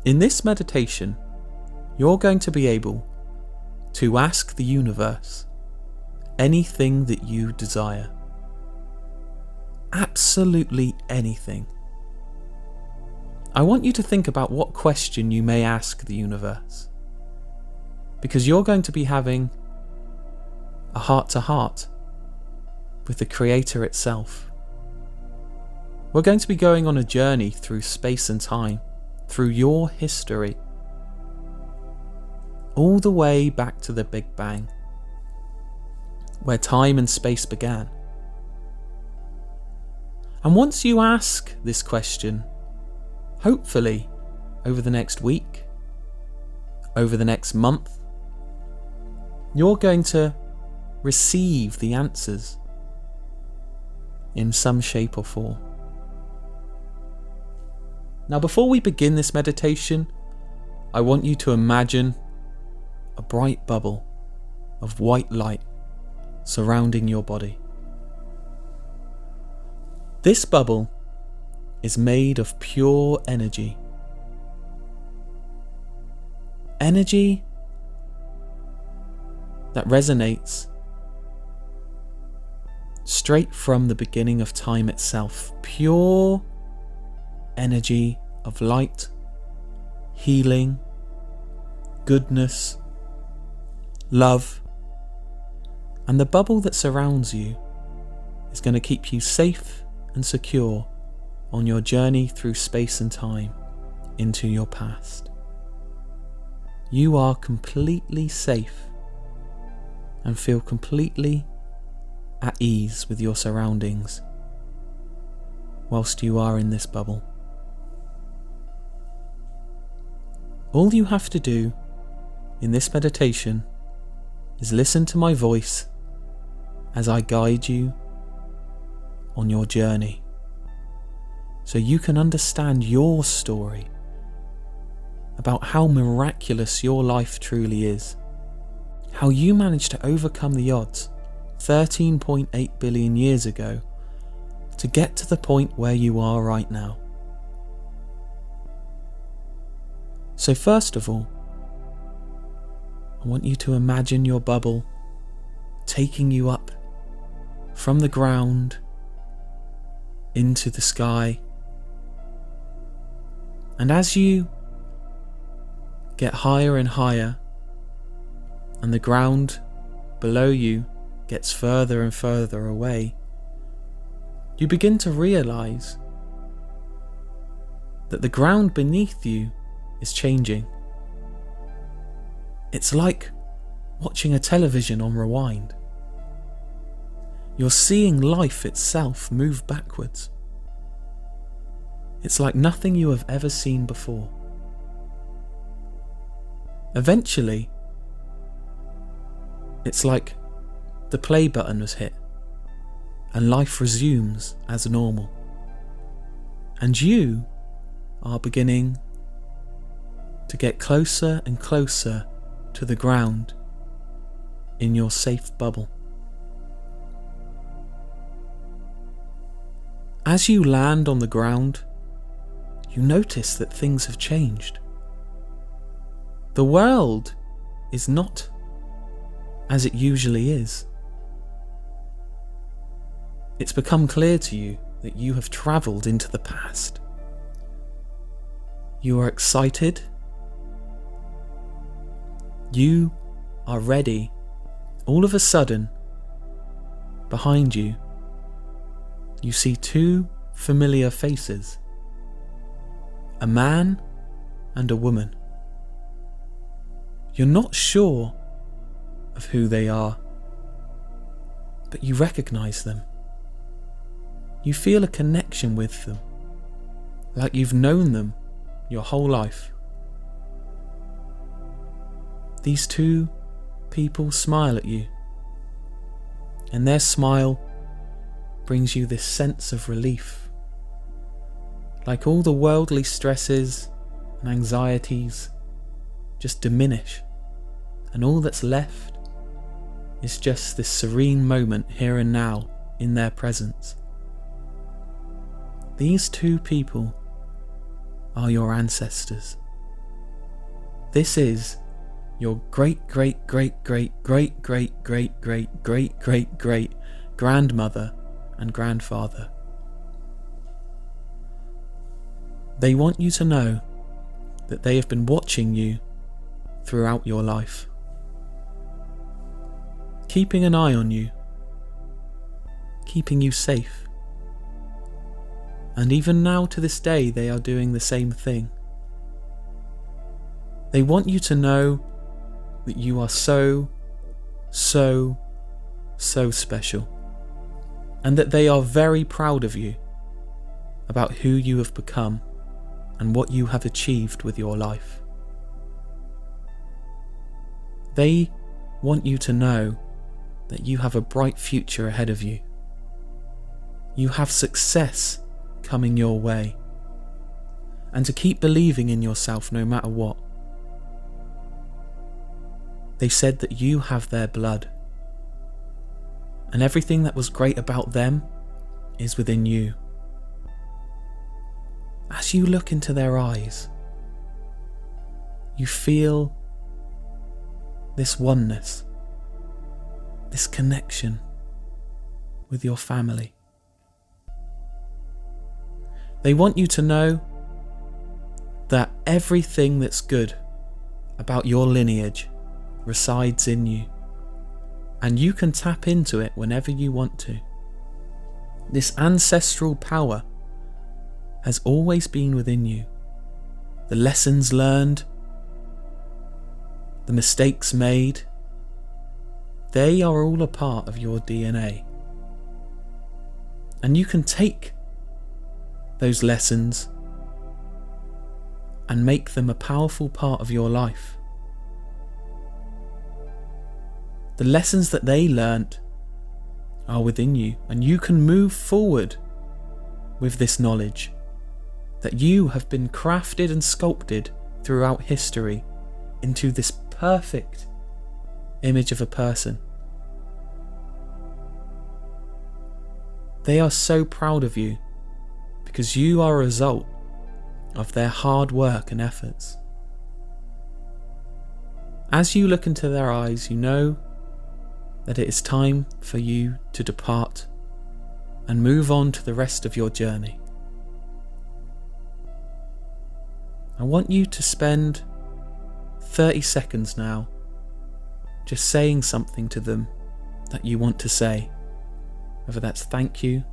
In this meditation, you're going to be able to ask the universe anything that you desire. Absolutely anything. I want you to think about what question you may ask the universe, because you're going to be having a heart-to-heart with the Creator itself. We're going to be going on a journey through space and time, through your history, all the way back to the Big Bang, where time and space began. And once you ask this question, hopefully over the next week, over the next month, you're going to receive the answers in some shape or form. Now, before we begin this meditation, I want you to imagine a bright bubble of white light surrounding your body. This bubble is made of pure energy. Energy that resonates straight from the beginning of time itself. Pure energy of light, healing, goodness, love. And the bubble that surrounds you is going to keep you safe and secure on your journey through space and time into your past. You are completely safe and feel completely at ease with your surroundings whilst you are in this bubble. All you have to do in this meditation is listen to my voice as I guide you on your journey, so you can understand your story about how miraculous your life truly is, how you managed to overcome the odds 13.8 billion years ago to get to the point where you are right now. So first of all, I want you to imagine your bubble taking you up from the ground into the sky. And as you get higher and higher, and the ground below you gets further and further away, you begin to realize that the ground beneath you is changing. It's like watching a television on rewind. You're seeing life itself move backwards. It's like nothing you have ever seen before. Eventually, it's like the play button was hit and life resumes as normal. And you are beginning to get closer and closer to the ground in your safe bubble. As you land on the ground, you notice that things have changed. The world is not as it usually is. It's become clear to you that you have travelled into the past. You are excited. You are ready. All of a sudden, behind you, you see two familiar faces. A man and a woman. You're not sure of who they are, but you recognise them. You feel a connection with them, like you've known them your whole life. These two people smile at you, and their smile brings you this sense of relief, like all the worldly stresses and anxieties just diminish, and all that's left is just this serene moment here and now in their presence. These two people are your ancestors. This is your great great great great great great great great great great great grandmother and grandfather. They want you to know that they have been watching you throughout your life, keeping an eye on you, keeping you safe. And even now to this day they are doing the same thing. They want you to know that you are so special, and that they are very proud of you about who you have become and what you have achieved with your life. They want you to know that you have a bright future ahead of you. You have success coming your way, and to keep believing in yourself no matter what. They said that you have their blood, and everything that was great about them is within you. As you look into their eyes, you feel this oneness, this connection with your family. They want you to know that everything that's good about your lineage resides in you, and you can tap into it whenever you want to. This ancestral power has always been within you. The lessons learned, the mistakes made, they are all a part of your DNA. And you can take those lessons and make them a powerful part of your life. The lessons that they learnt are within you, and you can move forward with this knowledge that you have been crafted and sculpted throughout history into this perfect image of a person. They are so proud of you because you are a result of their hard work and efforts. As you look into their eyes, you know that it is time for you to depart and move on to the rest of your journey. I want you to spend 30 seconds now just saying something to them that you want to say, whether that's thank you,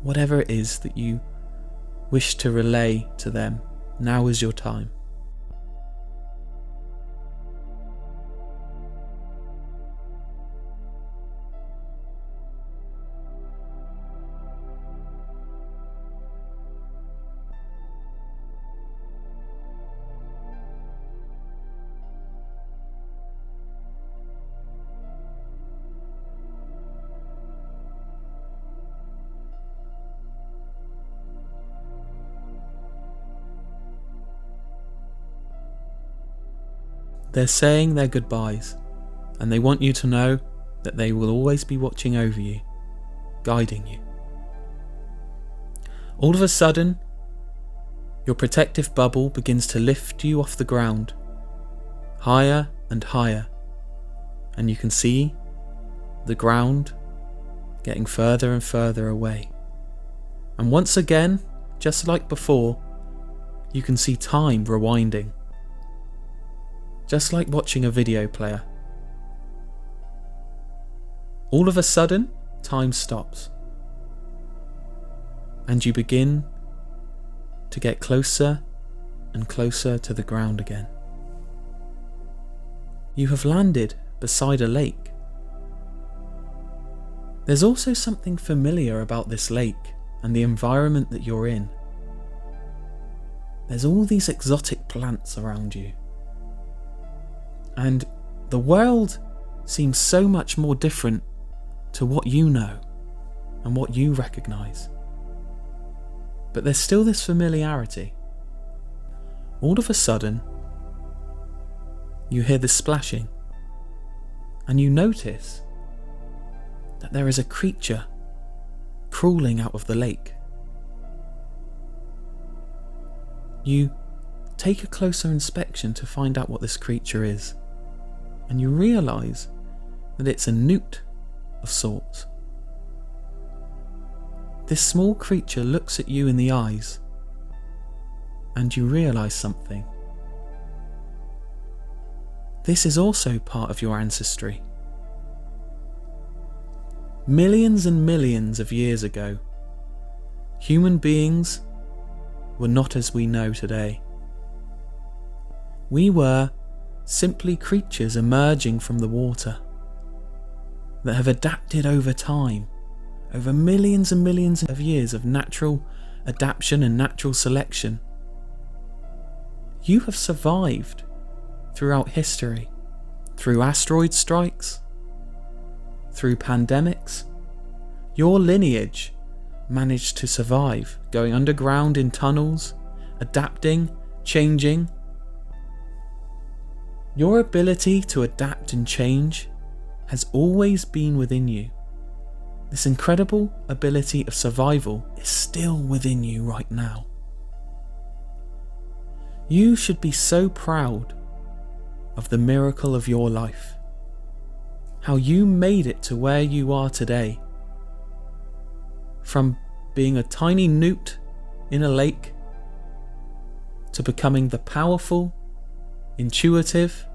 whatever it is that you wish to relay to them. Now is your time. They're saying their goodbyes, and they want you to know that they will always be watching over you, guiding you. All of a sudden, your protective bubble begins to lift you off the ground, higher and higher, and you can see the ground getting further and further away. And once again, just like before, you can see time rewinding, just like watching a video player. All of a sudden, time stops, and you begin to get closer and closer to the ground again. You have landed beside a lake. There's also something familiar about this lake and the environment that you're in. There's all these exotic plants around you. And the world seems so much more different to what you know and what you recognise. But there's still this familiarity. All of a sudden, you hear this splashing, and you notice that there is a creature crawling out of the lake. You take a closer inspection to find out what this creature is, and you realise that it's a newt of sorts. This small creature looks at you in the eyes, and you realise something. This is also part of your ancestry. Millions and millions of years ago, human beings were not as we know today. We were simply creatures emerging from the water that have adapted over time, over millions and millions of years of natural adaptation and natural selection. You have survived throughout history, through asteroid strikes, through pandemics. Your lineage managed to survive, going underground in tunnels, adapting, changing. Your ability to adapt and change has always been within you. This incredible ability of survival is still within you right now. You should be so proud of the miracle of your life, how you made it to where you are today, from being a tiny newt in a lake to becoming the powerful, intuitive,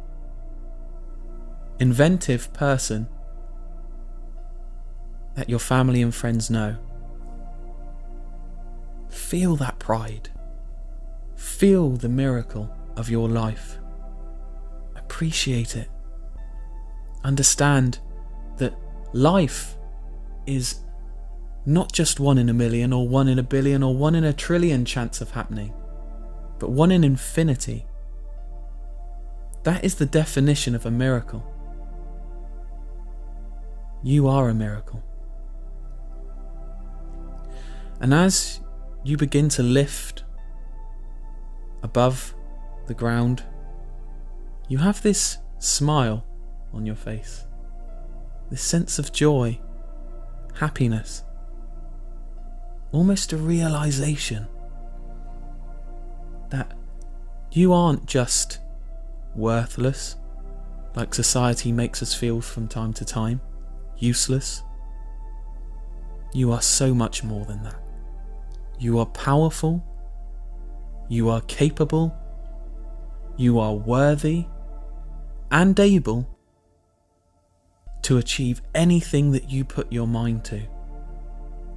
inventive person that your family and friends know. Feel that pride. Feel the miracle of your life. Appreciate it. Understand that life is not just 1 in a million or 1 in a billion or 1 in a trillion chance of happening, but 1 in infinity. That is the definition of a miracle. You are a miracle. And as you begin to lift above the ground, you have this smile on your face, this sense of joy, happiness, almost a realization that you aren't just worthless, like society makes us feel from time to time, useless. You are so much more than that. You are powerful, you are capable, you are worthy and able to achieve anything that you put your mind to,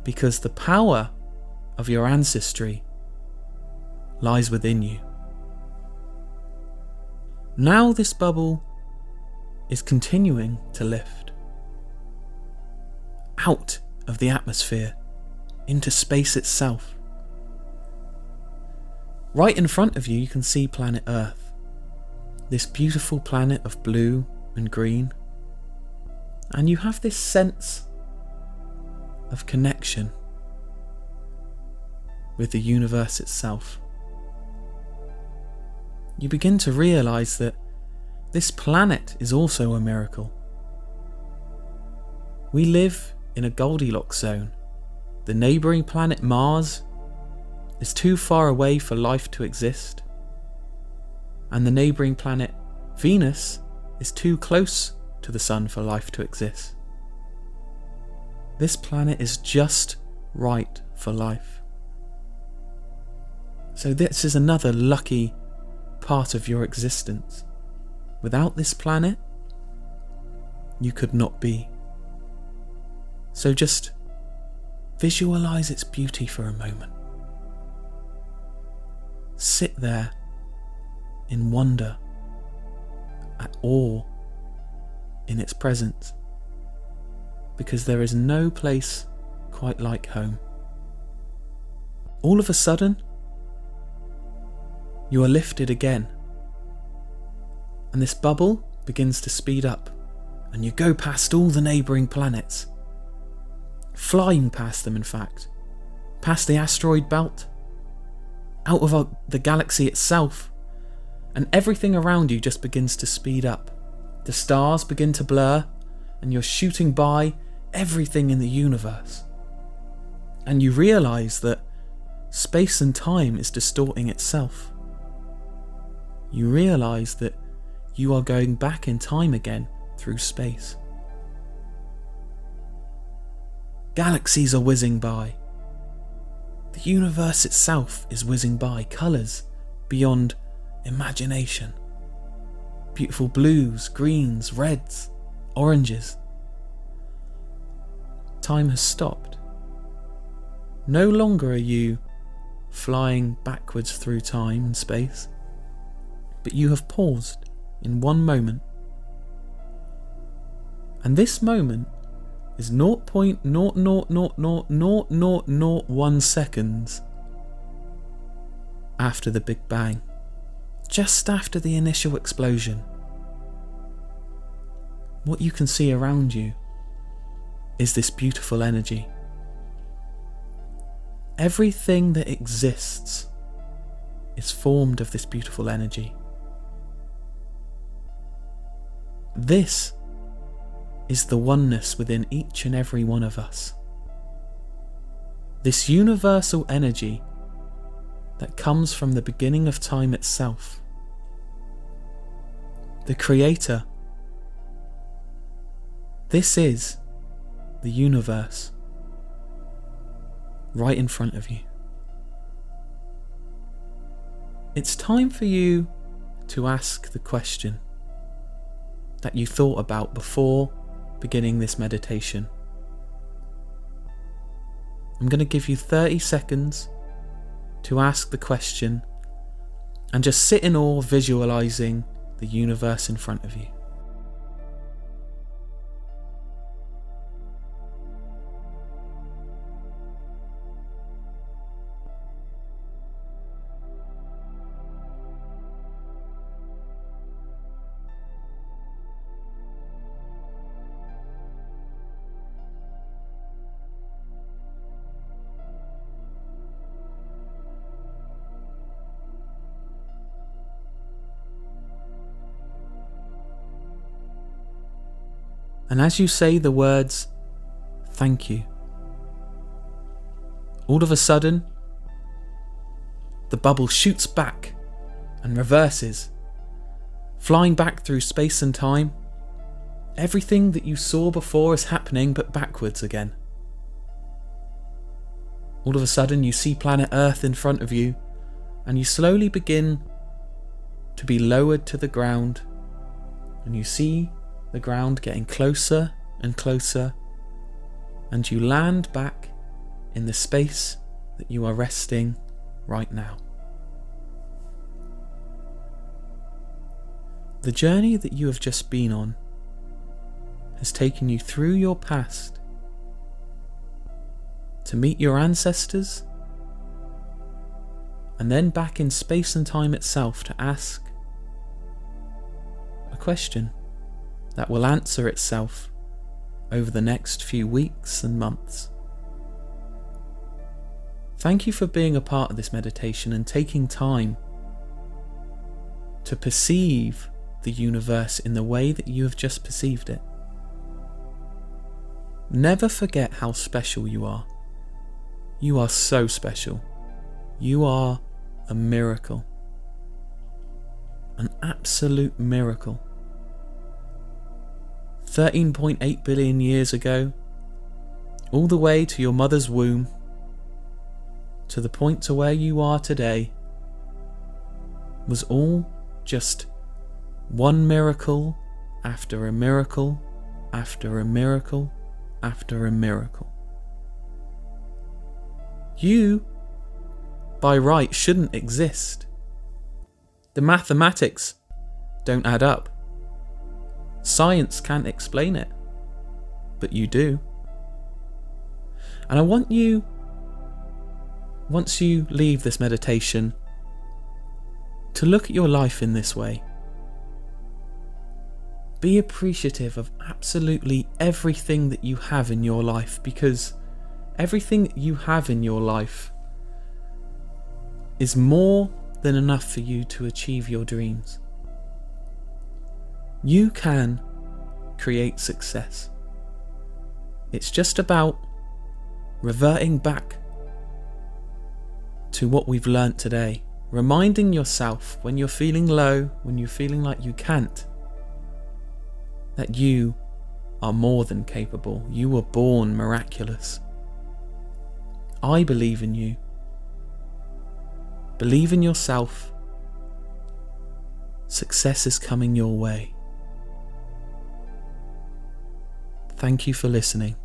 because the power of your ancestry lies within you. Now this bubble is continuing to lift out of the atmosphere into space itself. Right in front of you, you can see planet Earth, this beautiful planet of blue and green, and you have this sense of connection with the universe itself. You begin to realize that this planet is also a miracle. We live in a Goldilocks zone. The neighbouring planet Mars is too far away for life to exist, and the neighbouring planet Venus is too close to the Sun for life to exist. This planet is just right for life. So this is another lucky part of your existence. Without this planet, you could not be. So just visualize its beauty for a moment. Sit there in wonder, at awe in its presence, because there is no place quite like home. All of a sudden, you are lifted again, and this bubble begins to speed up, and you go past all the neighbouring planets, flying past them in fact, past the asteroid belt, out of the galaxy itself, and everything around you just begins to speed up. The stars begin to blur, and you're shooting by everything in the universe. And you realise that space and time is distorting itself. you realise that you are going back in time again through space. Galaxies are whizzing by. The universe itself is whizzing by, colours beyond imagination. Beautiful blues, greens, reds, oranges. Time has stopped. No longer are you flying backwards through time and space, but you have paused in one moment. And this moment is 0.0000001 seconds after the Big Bang, just after the initial explosion. What you can see around you is this beautiful energy. Everything that exists is formed of this beautiful energy. This is the oneness within each and every one of us. This universal energy that comes from the beginning of time itself. The Creator. This is the universe right in front of you. It's time for you to ask the question that you thought about before beginning this meditation. I'm going to give you 30 seconds to ask the question and just sit in awe, visualizing the universe in front of you. And as you say the words, thank you, all of a sudden, the bubble shoots back and reverses, flying back through space and time. Everything that you saw before is happening, but backwards again. All of a sudden, you see planet Earth in front of you, and you slowly begin to be lowered to the ground, and you see the ground getting closer and closer, and you land back in the space that you are resting right now. The journey that you have just been on has taken you through your past to meet your ancestors, and then back in space and time itself to ask a question that will answer itself over the next few weeks and months. Thank you for being a part of this meditation and taking time to perceive the universe in the way that you have just perceived it. Never forget how special you are. You are so special. You are a miracle. An absolute miracle. 13.8 billion years ago, all the way to your mother's womb, to the point to where you are today, was all just one miracle after a miracle after a miracle after a miracle. You, by right, shouldn't exist. The mathematics don't add up. Science can't explain it, but you do. And I want you, once you leave this meditation, to look at your life in this way. Be appreciative of absolutely everything that you have in your life, because everything that you have in your life is more than enough for you to achieve your dreams. You can create success. It's just about reverting back to what we've learnt today reminding yourself when you're feeling low, when you're feeling like you can't, that you are more than capable. You were born miraculous. I believe in you. Believe in yourself. Success is coming your way. Thank you for listening.